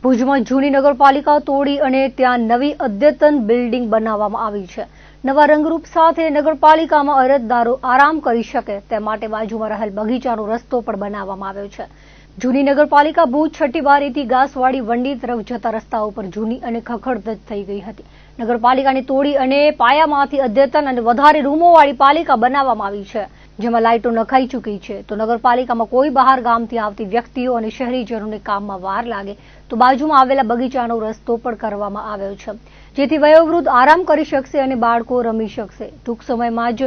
ભુજમાં જૂની નગરપાલિકા તોડી અને ત્યાં નવી અદ્યતન બિલ્ડિંગ બનાવવામાં આવી છે. નવા રંગરૂપ સાથે નગરપાલિકામાં અરજદારો આરામ કરી શકે તે માટે બાજુમાં રહેલ બગીચાનો રસ્તો પણ બનાવવામાં આવ્યો છે. જૂની નગરપાલિકા ભુજ છઠ્ઠી બારીથી ઘાસવાડી વંડી તરફ જતા રસ્તા ઉપર જૂની અને ખખડધજ થઈ ગઈ હતી. નગરપાલિકાની તોડી અને પાયામાંથી અદ્યતન અને વધારે રૂમોવાળી પાલિકા બનાવવામાં આવી છે, જેમાં લાઇટો નખાઈ ચૂકી છે. તો નગરપાલિકામાં કોઈ બહાર ગામથી આવતી વ્યક્તિઓ અને શહેરીજનોને કામમાં વાર લાગે તો બાજુમાં આવેલા બગીચાનો રસ્તો પણ કરવામાં આવ્યો છે, જેથી વયોવૃદ્ધ આરામ કરી શકશે અને બાળકો રમી શકશે. ટૂંક સમયમાં જ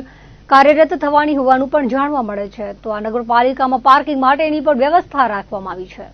કાર્યરત થવાની હોવાનું પણ જાણવા મળે છે. તો આ નગરપાલિકામાં પાર્કિંગ માટેની પણ વ્યવસ્થા રાખવામાં આવી છે.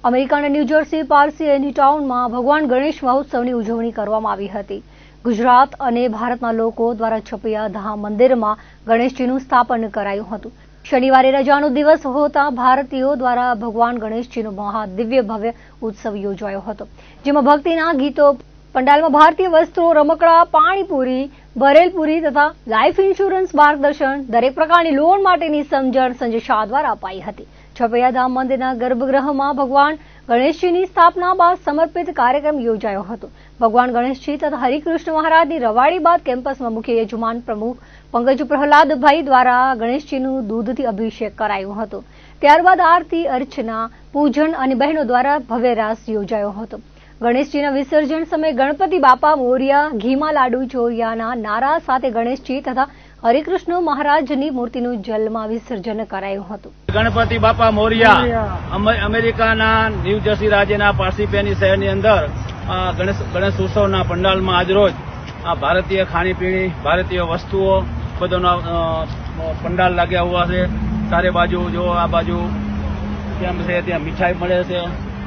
અમેરિકાના ન્યૂજર્સી પારસી એની ટાઉનમાં ભગવાન ગણેશ મહોત્સવની ઉજવણી કરવામાં આવી હતી. ગુજરાત અને ભારતના લોકો દ્વારા છપૈયા ધામ મંદિરમાં ગણેશજીનું સ્થાપન કરાયું હતું. શનિવારે રજાનો દિવસ હોતા ભારતીયો દ્વારા ભગવાન ગણેશજીનો મહાદિવ્ય ભવ્ય ઉત્સવ યોજાયો હતો, જેમાં ભક્તિના ગીતો, પંડાલમાં ભારતીય વસ્ત્રો, રમકડા, પાણીપુરી, ભરેલપુરી તથા લાઈફ ઇન્સ્યોરન્સ માર્ગદર્શન, દરેક પ્રકારની લોન માટેની સમજણ સંજય શાહ દ્વારા અપાઈ હતી. છપૈયા ધામ મંદિરના ગર્ભગૃહમાં ભગવાન ગણેશજીની સ્થાપના બાદ સમર્પિત કાર્યક્રમ યોજાયો હતો. ભગવાન ગણેશજી તથા હરિકૃષ્ણ મહારાજની રવાડી બાદ કેમ્પસમાં મુખ્ય યજમાન પ્રમુખ પંકજ પ્રહલાદભાઈ દ્વારા ગણેશજીનું દૂધથી અભિષેક કરાયો હતો. ત્યારબાદ આરતી, અર્ચના, પૂજન અને બહેનો દ્વારા ભવ્ય રાસ યોજાયો હતો. ગણેશજીના વિસર્જન સમયે ગણપતિ બાપા મોરિયા, ઘીમાં લાડુ ચોરિયાના નારા સાથે ગણેશજી તથા હરિકૃષ્ણ મહારાજની મૂર્તિનું જલમાં વિસર્જન કરાયું હતું. ગણપતિ બાપા મોરિયા અમેરિકાના ન્યૂજર્સી રાજ્યના પાર્સિપેની શહેરની અંદર ગણેશ ઉત્સવના પંડાલમાં આજરોજ ભારતીય ખાણીપીણી, ભારતીય વસ્તુઓ બધાનો પંડાલ લાગ્યા હુआ છે. ચારે બાજુ જો આ બાજુ કેમ છે, ત્યાં મીઠાઈ મળે છે,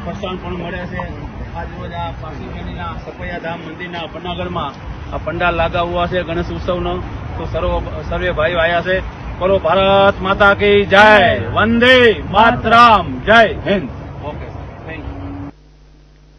ફરસાણ પણ મળે છે. આજરોજ આ પાર્સિપેનીના છપૈયા ધામ મંદિરના પન્નાગઢમાં આ પંડાલ લાગા હુआ છે ગણેશ ઉત્સવનો. તો સર્વે ભાઈઓ આયા છે. બોલો ભારત માતા કી જય, વંદે માતરમ, જય Hind. Okay, thank you.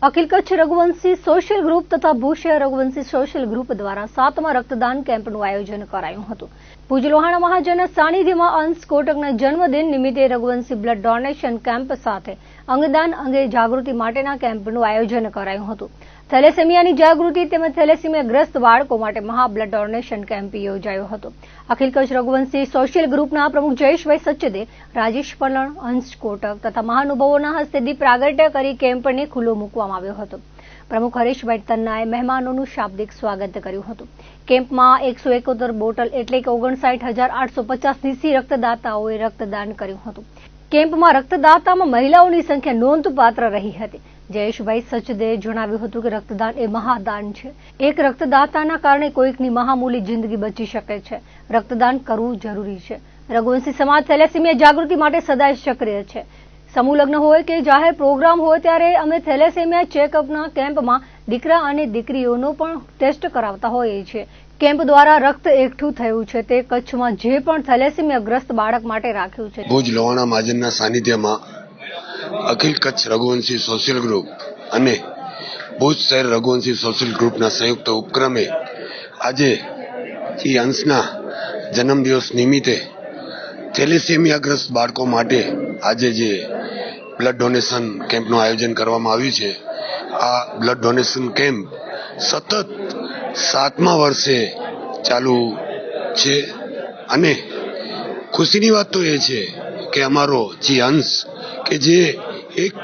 Akhil Kutch Raghuvanshi social group તથા ભુજ શહેર રઘુવંશી સોશિયલ ગ્રુપ દ્વારા 7મા રક્તદાન કેમ્પનું આયોજન કરાયું હતું. ભુજ લોહાણા મહાજનના સાનિધ્યમાં અંશ કોટકના જન્મદિન નિમિત્તે રઘુવંશી બ્લડ ડોનેશન કેમ્પ સાથે અંગદાન અંગે જાગૃતિ માટેના કેમ્પનું આયોજન કરાયું હતું. થેલેસેમિયાની જાગૃતિ તેમજ થેલેસેમિયાગ્રસ્ત બાળકો માટે મહા બ્લડ ડોનેશન કેમ્પ યોજાયો હતો. અખિલ કચ્છ રઘુવંશી સોશિયલ ગ્રુપના પ્રમુખ જયેશભાઈ સચ્ચદે, રાજેશ પલણ, અંશ કોટક તથા મહાનુભાવોના હસ્તે દીપ પ્રાગટ્ય કરી કેમ્પને ખુલ્લો મૂકવામાં આવ્યો હતો. પ્રમુખ હરેશભાઈ તન્નાએ મહેમાનોનું શાબ્દિક સ્વાગત કર્યું હતું. કેમ્પમાં 171 બોટલ એટલે કે 59,850 દેશી રક્તદાતાઓએ રક્તદાન કર્યું હતું. કેમ્પમાં રક્તદાતામાં મહિલાઓની સંખ્યા નોંધપાત્ર રહી હતી. જયેશભાઈ સચદે જણાવ્યું હતું કે રક્તદાન એ મહાદાન છે. એક રક્તદાતાના કારણે કોઈકની મહામૂલી જિંદગી બચી શકે છે. રક્તદાન કરવું જરૂરી છે. રઘુવંશી સમાજ થેલેસેમિયા જાગૃતિ માટે સદાય સક્રિય છે. સમૂહ લગ્ન હોય કે જાહેર પ્રોગ્રામ હોય ત્યારે અમે થેલેસેમિયા ચેકઅપના કેમ્પમાં દીકરા અને દીકરીઓનો પણ ટેસ્ટ કરાવતા હોઈએ છીએ. કેમ્પ દ્વારા રક્ત એકઠું થયું છે તે કચ્છમાં જે પણ થેલેસેમિયાગ્રસ્ત બાળક માટે રાખ્યું છે. ભુજ લોહાણા મહાજનના સાનિધ્યમાં અખિલ કચ્છ રઘુવંશી સોશિયલ ગ્રુપ અને ભુજ શહેર રઘુવંશી સોશિયલ ગ્રુપના સંયુક્ત ઉપક્રમે આજે અંશના જન્મદિવસ નિમિત્તે થેલેસેમિયાગ્રસ્ત બાળકો માટે આજે જે બ્લડ ડોનેશન કેમ્પનું આયોજન કરવામાં આવ્યું છે. આ બ્લડ ડોનેશન કેમ્પ સતત 7મા વર્ષે ચાલુ છે અને ખુશીની વાત તો એ છે કે અમારો જે અંશ કે જે એક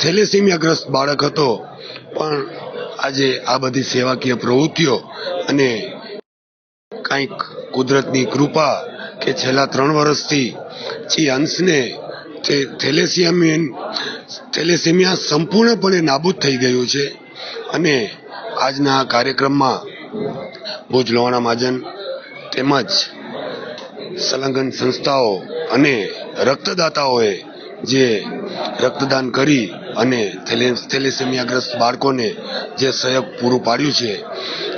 થેલેસેમિયાગ્રસ્ત બાળક હતો પણ આજે આ બધી સેવાકીય પ્રવૃત્તિઓ અને કંઈક કુદરતની કૃપા કે છેલ્લા 3 વર્ષથી જે અંશને થેલેસેમિયા સંપૂર્ણપણે નાબૂદ થઈ ગયું છે. અને આજના કાર્યક્રમમાં ભુજ લોહાણા મહાજન તેમજ સંલગ્ન સંસ્થાઓ અને રક્તદાતાઓએ જે રક્તદાન કરી અને થેલેસેમિયાગ્રસ્ત બાળકોને જે સહયોગ પૂરું પાડ્યું છે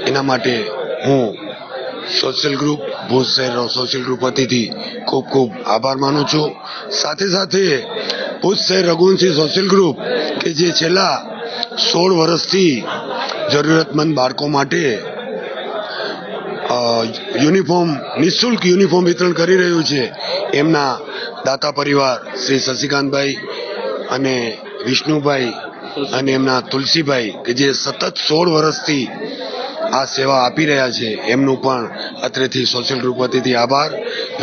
એના માટે હું સોશિયલ ગ્રુપ, ભુજ શહેર સોશિયલ ગ્રુપ વતીથી ખૂબ ખૂબ આભાર માનું છું. સાથે સાથે ભુજ શહેર રઘુવંશી સોશિયલ ગ્રુપ કે જે છેલ્લા 16 વર્ષથી જરૂરિયાતમંદ બાળકો માટે નિઃશુલ્ક યુનિફોર્મ વિતરણ કરી રહ્યું છે. એમના દાતા પરિવાર શ્રી શશિકાંતભાઈ અને વિષ્ણુભાઈ અને એમના તુલસીભાઈ કે જે સતત 16 વર્ષથી આ સેવા આપી રહ્યા છે, એમનું પણ અત્રેથી સોશિયલ ગ્રુપ વતીથી આભાર.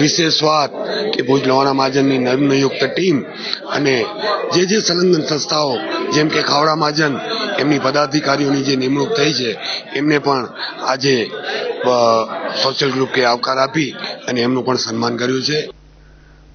વિશેષ વાત કે ભુજ લોહાણા મહાજનની નવનિયુક્ત ટીમ અને જે સંલગ્ન સંસ્થાઓ જેમ કે ખાવડા મહાજન એમની પદાધિકારીઓની જે નિમણૂક થઈ છે એમને પણ આજે સોશિયલ ગ્રુપે આવકાર આપી અને એમનું પણ સન્માન કર્યું છે.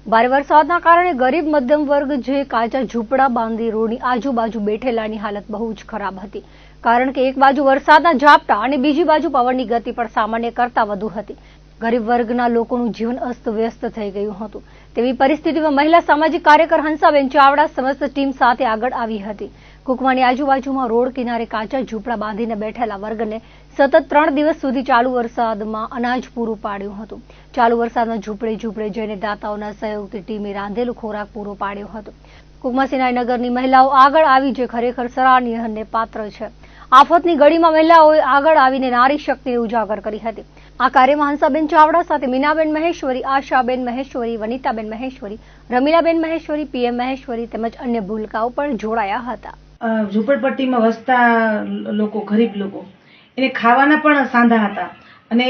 ભારે વરસાદના કારણે ગરીબ મધ્યમ વર્ગ જે કાચા ઝૂંપડા બાંધી રોડની આજુબાજુ બેઠેલાની હાલત બહુ જ ખરાબ હતી, કારણ કે એક બાજુ વરસાદના ઝાપટા અને બીજી બાજુ પવનની ગતિ પણ સામાન્ય કરતા વધુ હતી. ગરીબ વર્ગના લોકોનું જીવન અસ્તવ્યસ્ત થઈ ગયું હતું. તેવી પરિસ્થિતિમાં મહિલા સામાજિક કાર્યકર હંસાબેન ચાવડા સમસ્ત ટીમ સાથે આગળ આવી હતી. કુકમાની આજુબાજુમાં રોડ કિનારે કાચા ઝૂંપડા બાંધીને બેઠેલા વર્ગને સતત 3 દિવસ સુધી ચાલુ વરસાદમાં અનાજ પૂરું પાડ્યું હતું. ચાલુ વરસાદમાં ઝૂંપડે જઈને દાતાઓના સહયોગથી ટીમે રાંધેલું ખોરાક પૂરો પાડ્યો હતો. કુકમા સિનાઈનગરની મહિલાઓ આગળ આવી જે ખરેખર સરાહનીયને પાત્ર છે. આફતની ઘડીમાં મહિલાઓએ આગળ આવીને નારી શક્તિને ઉજાગર કરી હતી. આ કાર્યમાં હંસાબેન ચાવડા સાથે મીનાબેન મહેશ્વરી, આશાબેન મહેશ્વરી, વનિતાબેન મહેશ્વરી, રમીલાબેન મહેશ્વરી, પીએમ મહેશ્વરી તેમજ અન્ય ભૂલકાઓ પણ જોડાયા હતા. ઝૂંપડપટ્ટીમાં વસતા લોકો, ગરીબ લોકો, એને ખાવાના પણ સાંધા હતા અને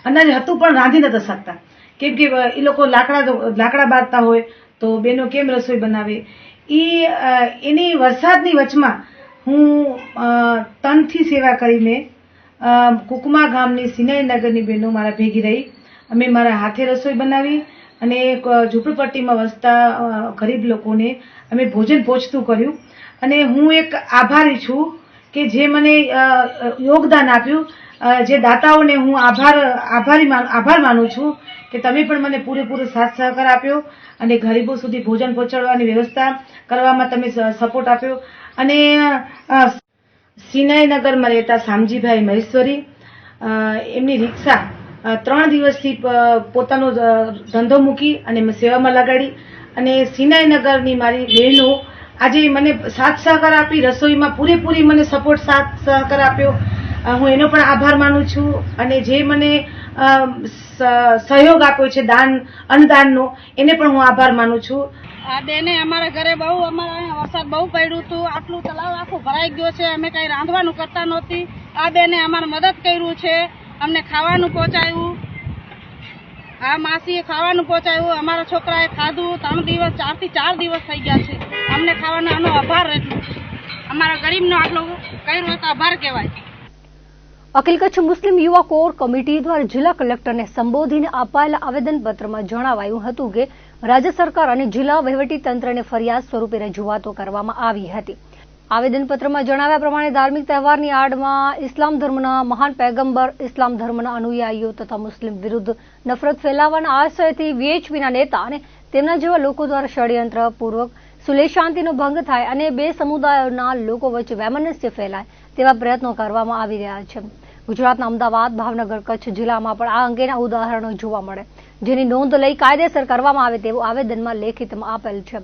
અનાજ હતું પણ રાંધી નતા શકતા, કેમ કે એ લોકો લાકડા બાંધતા હોય તો બેનો કેમ રસોઈ બનાવે. એની વરસાદની વચમાં હું તનથી સેવા કરીને કુકમા ગામની સિનાઈનગરની બહેનો મારા ભેગી રહી. અમે મારા હાથે રસોઈ બનાવી અને ઝૂંપડપટ્ટીમાં વસતા ગરીબ લોકોને અમે ભોજન પહોંચતું કર્યું. અને હું એક આભારી છું કે જે મને યોગદાન આપ્યું, જે દાતાઓને હું આભાર માનું છું કે તમે પણ મને પૂરેપૂરો સાથ સહકાર આપ્યો અને ગરીબો સુધી ભોજન પહોંચાડવાની વ્યવસ્થા કરવામાં તમે સપોર્ટ આપ્યો. અને સિનાઈનગરમાં રહેતા શામજીભાઈ મહેશ્વરી, એમની રિક્ષા 3 દિવસથી પોતાનો ધંધો મૂકી અને સેવામાં લગાડી અને સિનાઈનગરની મારી બહેનો આજે મને સાથ સહકાર આપી, રસોઈમાં પૂરેપૂરી મને સપોર્ટ સાથ સહકાર આપ્યો. હું એનો પણ આભાર માનું છું. અને જે મને સહયોગ આપ્યો છે અન્નદાનનો, એને પણ હું આભાર માનું છું. આ બેને અમારા ઘરે અમારા વરસાદ બહુ પડ્યું હતું, આટલું તલાવ આખું ભરાઈ ગયો છે, અમે કઈ રાંધવાનું કરતા નહોતી. આ બેને અમારે મદદ કર્યું છે, અમને ખાવાનું પહોંચાડ્યું. આ માસીએ ખાવાનું પહોંચાડ્યું, અમારા છોકરાએ ખાધું. 3 દિવસ 4 થી 4 દિવસ થઈ ગયા છે. અમને ખાવાનો આનો આભાર એટલું છે. અમારા ગરીબનો આટલો કર્યો તો આભાર કહેવાય. અખિલ કચ્છ મુસ્લિમ યુવા કોર કમિટી દ્વારા જિલ્લા કલેક્ટરને સંબોધીને અપાયેલા આવેદનપત્રમાં જણાવાયું હતું કે રાજ્ય સરકાર અને જિલ્લા વહીવટીતંત્રને ફરિયાદ સ્વરૂપે રજૂઆતો કરવામાં આવી હતી. આવેદનપત્રમાં જણાવ્યા પ્રમાણે ધાર્મિક તહેવારની આડમાં ઇસ્લામ ધર્મના મહાન પૈગંબર, ઇસ્લામ ધર્મના અનુયાયીઓ તથા મુસ્લિમ વિરુદ્ધ નફરત ફેલાવવાના આશયથી વીએચપીના નેતા અને તેમના જેવા લોકો દ્વારા ષડયંત્રપૂર્વક સુલેહ શાંતિનો ભંગ થાય અને બે સમુદાયોના લોકો વચ્ચે વૈમનસ્ય ફેલાય તેવા પ્રયત્નો કરવામાં આવી રહ્યા છે. ગુજરાતના અમદાવાદ, ભાવનગર, કચ્છ જિલ્લામાં પણ આ અંગેના ઉદાહરણો જોવા મળે, જેની નોંધ લઈ કાયદેસર કરવામાં આવે તેવું આવેદનમાં લેખિતમાં આપેલ છે.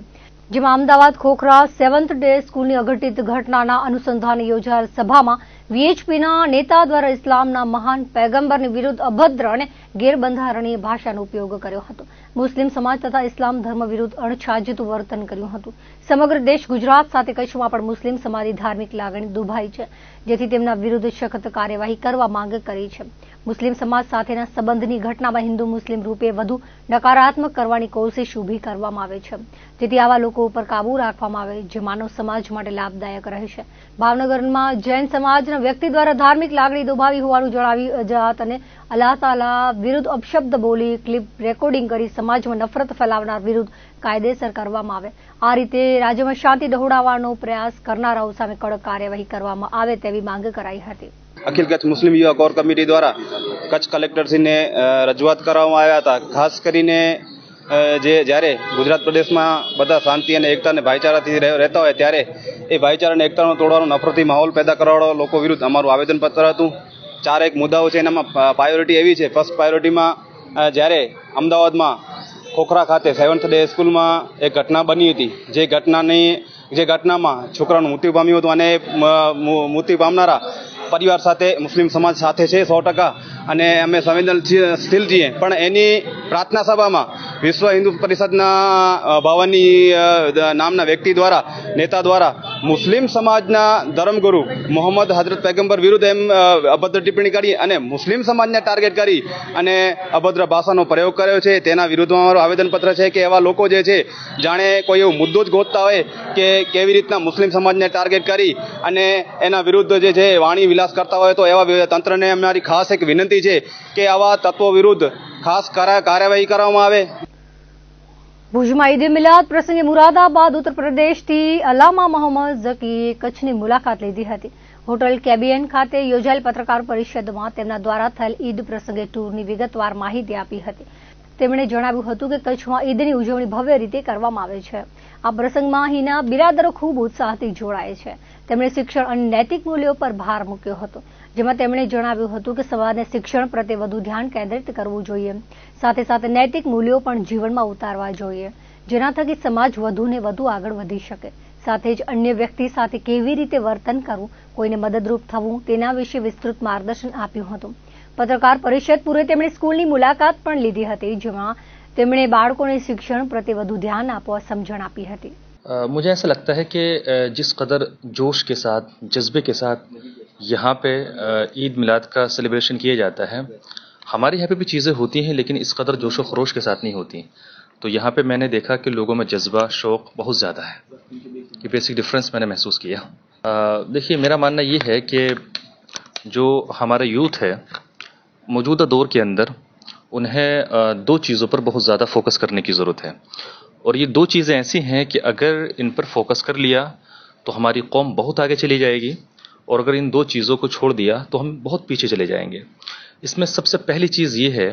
જેમાં અમદાવાદ ખોખરા 7th ડે સ્કૂલની અઘટિત ઘટનાના અનુસંધાને યોજાયેલ સભામાં વીએચપીના નેતા દ્વારા ઇસ્લામના મહાન પૈગંબરની વિરુદ્ધ અભદ્ર અને ગેરબંધારણીય ભાષાનો ઉપયોગ કર્યો હતો. મુસ્લિમ સમાજ તથા ઇસ્લામ ધર્મ વિરુદ્ધ અણછાજતું વર્તન કર્યું હતું. સમગ્ર દેશ ગુજરાત સાથે કચ્છમાં પણ મુસ્લિમ સમાજની ધાર્મિક લાગણી દુભાઈ છે, જેથી તેમના વિરુદ્ધ સખત કાર્યવાહી કરવા માંગ કરી છે. મુસ્લિમ સમાજ સાથેના સંબંધની ઘટનામાં હિન્દુ મુસ્લિમ રૂપે વધુ નકારાત્મક કરવાની કોશિશ ઊભી કરવામાં આવે છે, જેથી આવા લોકો ઉપર કાબુ રાખવામાં આવે જે માનવ સમાજ માટે લાભદાયક રહેશે. ભાવનગરમાં જૈન સમાજના વ્યક્તિ દ્વારા ધાર્મિક લાગણી દુભાવી હોવાનું જણાવી અજાત અને અલ્લાહ તાલા વિરુદ્ધ અપશબ્દ બોલી ક્લિપ રેકોર્ડિંગ કરી સમાજમાં નફરત ફેલાવનાર વિરુદ્ધ કાયદેસર કરવામાં આવે. આ રીતે રાજ્યમાં શાંતિ દહોડાવવાનો પ્રયાસ કરનારાઓ સામે કડક કાર્યવાહી કરવામાં આવે તેવી માંગ કરાઈ હતી. અખિલ કચ્છ મુસ્લિમ યુવા કોર કમિટી દ્વારા કચ્છ કલેક્ટરશ્રીને રજૂઆત કરવામાં આવ્યા હતા. ખાસ કરીને જ્યારે ગુજરાત પ્રદેશમાં બધા શાંતિ અને એકતા અને ભાઈચારાથી રહેતા હોય ત્યારે એ ભાઈચારા અને એકતાનો તોડવાનો, નફરતી માહોલ પેદા કરવાવાળા લોકો વિરુદ્ધ અમારું આવેદનપત્ર હતું. 4 એક મુદ્દાઓ છે. એનામાં પ્રાયોરિટી એવી છે, ફર્સ્ટ પ્રાયોરિટીમાં જ્યારે અમદાવાદમાં ખોખરા ખાતે 7th ડે સ્કૂલમાં એક ઘટના બની હતી, જે ઘટનામાં છોકરાનું મૃત્યુ પામ્યું હતું અને મૃત્યુ પામનારા પરિવાર સાથે મુસ્લિમ સમાજ સાથે છે 100%, અને અમે સંવેદનશીલ છીએ. પણ એની પ્રાર્થના સભામાં વિશ્વ હિન્દુ પરિષદના ભવાની નામના વ્યક્તિ દ્વારા નેતા દ્વારા મુસ્લિમ સમાજના ધર્મગુરુ મોહમ્મદ હજરત પૈગંબર વિરુદ્ધ એમ અભદ્ર ટિપ્પણી કરી અને મુસ્લિમ સમાજને ટાર્ગેટ કરી અને અભદ્ર ભાષાનો પ્રયોગ કર્યો છે. તેના વિરુદ્ધમાં અમારું આવેદનપત્ર છે કે એવા લોકો જે છે જાણે કોઈ એવો મુદ્દો જ ગોતતા હોય કે કેવી રીતના મુસ્લિમ સમાજને ટાર્ગેટ કરી અને એના વિરુદ્ધ જે છે વાણી વિલાસ કરતા હોય તો એવા તંત્રને અમારી ખાસ એક વિનંતી છે કે આવા તત્વો વિરુદ્ધ ખાસ કાર્યવાહી કરવામાં આવે. ભુજમાં ઈદ મિલાદ પ્રસંગે મુરાદાબાદ ઉત્તર પ્રદેશથી અલામા મોહમ્મદ ઝકીએ કચ્છની મુલાકાત લીધી હતી. હોટલ કેબિયન ખાતે યોજાયેલ પત્રકાર પરિષદમાં તેમના દ્વારા થયેલ ઈદ પ્રસંગે ટૂરની વિગતવાર માહિતી આપી હતી. તેમણે જણાવ્યું હતું કે કચ્છમાં ઈદની ઉજવણી ભવ્ય રીતે કરવામાં આવે છે. આ પ્રસંગમાં અહીંના બિરાદરો ખૂબ ઉત્સાહથી જોડાય છે. તેમણે શિક્ષણ અને નૈતિક મૂલ્યો પર ભાર મૂક્યો હતો, જેમાં તેમણે જણાવ્યું હતું કે સમાજને શિક્ષણ પ્રત્યે વધુ ધ્યાન કેન્દ્રિત કરવું જોઈએ, સાથે સાથે નૈતિક મૂલ્યો પણ જીવનમાં ઉતારવા જોઈએ, જેના થકી સમાજ વધુને વધુ આગળ વધી શકે. સાથે જ અન્ય વ્યક્તિ સાથે કેવી રીતે વર્તન કરવું, કોઈને મદદરૂપ થવું, તેના વિશે વિસ્તૃત માર્ગદર્શન આપ્યું હતું. પત્રકાર પરિષદ પૂર્વે તેમણે સ્કૂલની મુલાકાત પણ લીધી હતી, જેમાં તેમણે બાળકોને શિક્ષણ પ્રત્યે વધુ ધ્યાન આપવા સમજણ આપી હતી. मुझे ऐसा लगता है कि जिस कदर जोश के साथ, जज्बे के साथ यहाँ पे ईद मिलाद का सेलिब्रेशन किया जाता है, हमारे यहाँ पे भी चीज़ें होती हैं लेकिन इस कदर जोश व खरोश के साथ नहीं होती. तो यहाँ पे मैंने देखा कि लोगों में जज्बा, शौक़ बहुत ज़्यादा है. ये बेसिक डिफरेंस मैंने महसूस किया. देखिए, मेरा मानना ये है कि जो हमारा यूथ है मौजूदा दौर के अंदर उन्हें दो चीज़ों पर बहुत ज़्यादा फोकस करने की ज़रूरत है. और ये दो चीज़ें ऐसी हैं कि अगर इन पर फोकस कर लिया तो हमारी कौम बहुत आगे चली जाएगी, और अगर इन दो चीज़ों को छोड़ दिया तो हम बहुत पीछे चले जाएंगे. इसमें सबसे पहली चीज़ ये है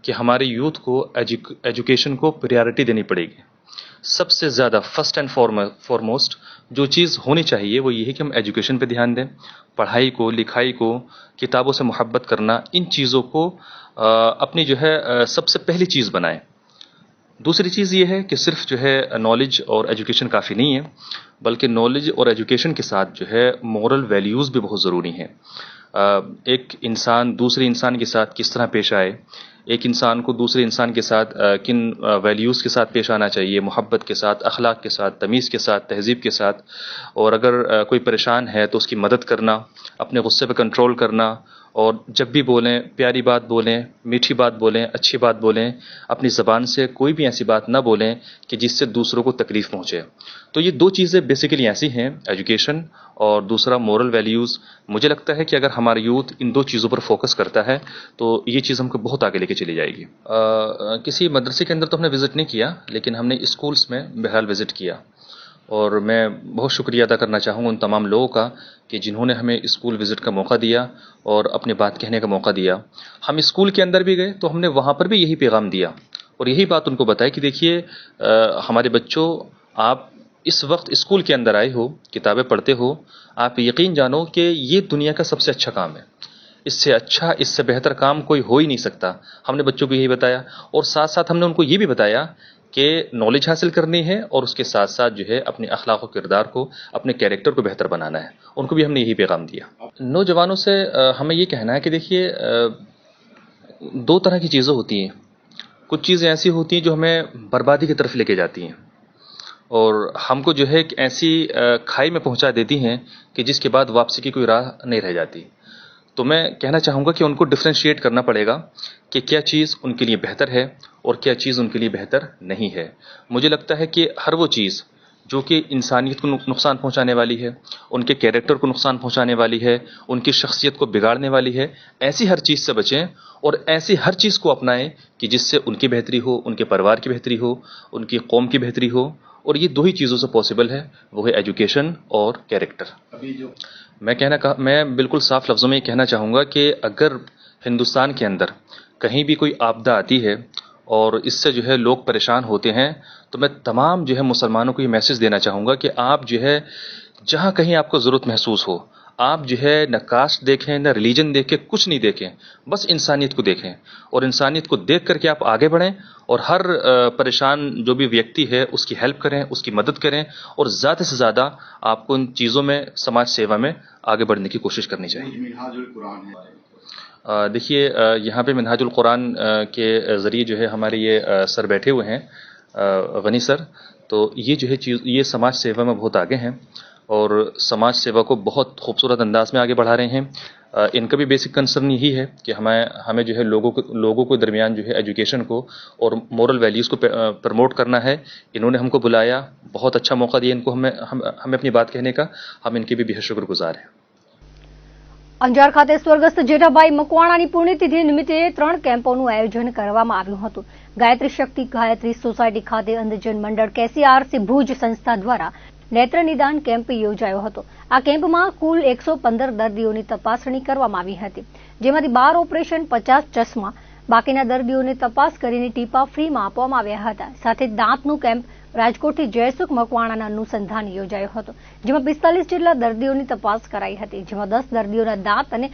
कि हमारे यूथ को एजुकेशन को प्रायोरिटी देनी पड़ेगी. सबसे ज़्यादा फर्स्ट एंड फॉरमोस्ट जो चीज़ होनी चाहिए वो ये है कि हम एजुकेशन पे ध्यान दें. पढ़ाई को, लिखाई को, किताबों से मोहब्बत करना, इन चीज़ों को अपनी जो है सबसे पहली चीज़ बनाएं. दूसरी चीज़ ये है कि सिर्फ जो है नॉलेज और एजुकेशन काफ़ी नहीं है, बल्कि नॉलेज और एजुकेशन के साथ जो है मॉरल वैल्यूज़ भी बहुत ज़रूरी हैं. एक इंसान दूसरे इंसान के साथ किस तरह पेश आए, एक इंसान को दूसरे इंसान के साथ किन वैल्यूज़ के साथ पेश आना चाहिए, मोहब्बत के साथ, अखलाक के साथ, तमीज़ के साथ, तहज़ीब के साथ. और अगर कोई परेशान है तो उसकी मदद करना, अपने गुस्से पर कंट्रोल करना, और जब भी बोलें प्यारी बात बोलें, मीठी बात बोलें, अच्छी बात बोलें. अपनी ज़बान से कोई भी ऐसी बात ना बोलें कि जिससे दूसरों को तकलीफ़ पहुँचे. तो ये दो चीज़ें बेसिकली ऐसी हैं, एजुकेशन और दूसरा मॉरल वैल्यूज़. मुझे लगता है कि अगर हमारा यूथ इन दो चीज़ों पर फोकस करता है तो ये चीज़ हमको बहुत आगे लेके चली जाएगी. किसी मदरसे के अंदर तो हमने विज़िट नहीं किया, लेकिन हमने स्कूल्स में बहरहाल विज़िट किया. और मैं बहुत शुक्रिया अदा करना चाहूँगा उन तमाम लोगों का कि जिन्होंने हमें स्कूल विज़िट का मौका दिया और अपनी बात कहने का मौका दिया. हम स्कूल के अंदर भी गए तो हमने वहाँ पर भी यही पैगाम दिया और यही बात उनको बताई कि देखिए हमारे बच्चों, आप इस वक्त स्कूल के अंदर आए हो, किताबें पढ़ते हो, आप यकीन जानो कि ये दुनिया का सबसे अच्छा काम है. इससे अच्छा, इससे बेहतर काम कोई हो ही नहीं सकता. हमने बच्चों को यही बताया और साथ साथ हमने उनको ये भी बताया कि नॉलेज हासिल करनी है और उसके साथ साथ जो है अपने अखलाक और किरदार को, अपने कैरेक्टर को बेहतर बनाना है. उनको भी हमने यही पैगाम दिया. नौजवानों से हमें ये कहना है कि देखिए दो तरह की चीज़ें होती हैं. कुछ चीज़ें ऐसी होती हैं जो हमें बर्बादी की तरफ लेके जाती हैं और हमको जो है एक ऐसी खाई में पहुंचा देती हैं कि जिसके बाद वापसी की कोई राह नहीं रह जाती. तो मैं कहना चाहूँगा कि उनको डिफ्रेंशिएट करना पड़ेगा कि क्या चीज़ उनके लिए बेहतर है और क्या चीज़ उनके लिए बेहतर नहीं है. मुझे लगता है कि हर वो चीज़ जो कि इंसानियत को नुकसान पहुंचाने वाली है, उनके कैरेक्टर को नुकसान पहुंचाने वाली है, उनकी शख्सियत को बिगाड़ने वाली है, ऐसी हर चीज़ से बचें और ऐसी हर चीज़ को अपनाएं कि जिससे उनकी बेहतरी हो, उनके परिवार की बेहतरी हो, उनकी कौम की बेहतरी हो. और ये दो ही चीज़ों से पॉसिबल है, वो है एजुकेशन और कैरेक्टर. मैं बिल्कुल साफ लफ्ज़ों में कहना चाहूँगा कि अगर हिंदुस्तान के अंदर कहीं भी कोई आपदा आती है और इससे जो है लोग परेशान होते हैं, तो मैं तमाम जो है मुसलमानों को ये मैसेज देना चाहूँगा कि आप जो है जहाँ कहीं आपको ज़रूरत महसूस हो, आप जो है न कास्ट देखें, न रिलीजन देखें, कुछ नहीं देखें, बस इंसानियत को देखें और इंसानियत को देख करके आप आगे बढ़ें और हर परेशान जो भी व्यक्ति है उसकी हेल्प करें, उसकी मदद करें और ज़्यादा से ज़्यादा आपको इन चीज़ों में, समाज सेवा में आगे बढ़ने की कोशिश करनी चाहिए. देखिए, यहाँ पे मिनहाजुल कुरान के ज़रिए जो है हमारे ये सर बैठे हुए हैं, गनी सर। तो ये जो है चीज़, ये समाज सेवा में बहुत आगे हैं और समाज सेवा को बहुत खूबसूरत अंदाज में आगे बढ़ा रहे हैं। इनका भी बेसिक कंसर्न यही है कि हमें जो है लोगों के दरमियान जो है एजुकेशन को और मोरल वैल्यूज़ को प्रमोट करना है। इन्होंने हमको बुलाया, बहुत अच्छा मौका दिया इनको हमें अपनी बात कहने का। हम इनके भी बेहद शुक्रगुजार हैं। અંજાર ખાતે સ્વર્ગસ્થ જેઠાભાઈ મકવાણાની પુણ્યતિથિ નિમિત્તે 3 કેમ્પોનું આયોજન કરવામાં આવ્યું હતું। ગાયત્રી શક્તિ ગાયત્રી સોસાયટી ખાતે અંધજન મંડળ KCRC ભુજ સંસ્થા દ્વારા નેત્ર નિદાન કેમ્પ યોજાયો હતો। આ કેમ્પમાં કુલ 115 દર્દીઓની તપાસણી કરવામાં આવી હતી, જેમાંથી 12 ઓપરેશન, 50 ચશ્મા, બાકીના દર્દીઓને તપાસ કરીને ટીપા ફ્રીમાં આપવામાં આવ્યા હતા। સાથે દાંતનું કેમ્પ રાજકોટથી જયસુખ મકવાણાના અનુસંધાન યોજાયો હતો, જેમાં 45 જેટલા દર્દીઓની તપાસ કરાઈ હતી, જેમાં 10 દર્દીઓના દાંત અને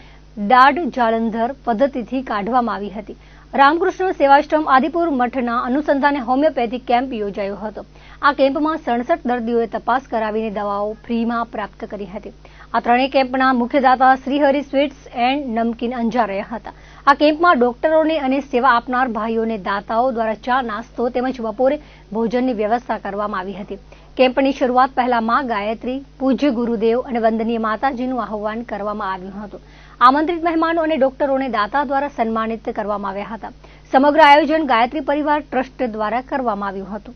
દાઢ જાલંધર પદ્ધતિથી કાઢવામાં આવી હતી। રામકૃષ્ણ સેવાશ્રમ આદિપુર મઠના અનુસંધાને હોમિયોપેથિક કેમ્પ યોજાયો હતો। આ કેમ્પમાં 67 દર્દીઓએ તપાસ કરાવીને દવાઓ ફ્રીમાં પ્રાપ્ત કરી હતી। આ ત્રણેય કેમ્પના મુખ્યદાતા શ્રીહરિ સ્વીટ્સ એન્ડ નમકીન અંજાર રહ્યા હતા। આ કેમ્પમાં ડોક્ટરોને અને સેવા આપનાર ભાઈઓને દાતાઓ દ્વારા ચા નાસ્તો તેમજ બપોરે ભોજનની વ્યવસ્થા કરવામાં આવી હતી। કેમ્પની શરૂઆત પહેલા માં ગાયત્રી, પૂજ્ય ગુરુદેવ અને વંદનીય માતાજીનું આહ્વાન કરવામાં આવ્યું હતું। આમંત્રિત મહેમાનો અને ડોક્ટરોને દાતા દ્વારા સન્માનિત કરવામાં આવ્યા હતા। સમગ્ર આયોજન ગાયત્રી પરિવાર ટ્રસ્ટ દ્વારા કરવામાં આવ્યું હતું।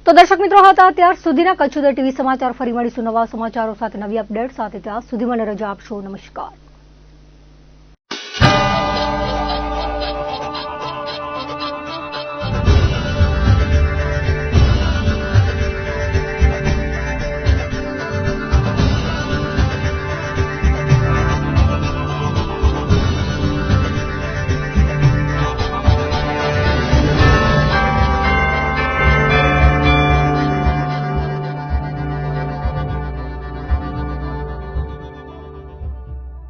તો દર્શક મિત્રો, હતા ત્યાર સુધીના કચ્છ ઉદય ટીવી સમાચાર। ફરી મળીશું નવા સમાચારો સાથે, નવી અપડેટ સાથે। ત્યાં સુધી મને રજા આપશો। નમસ્કાર।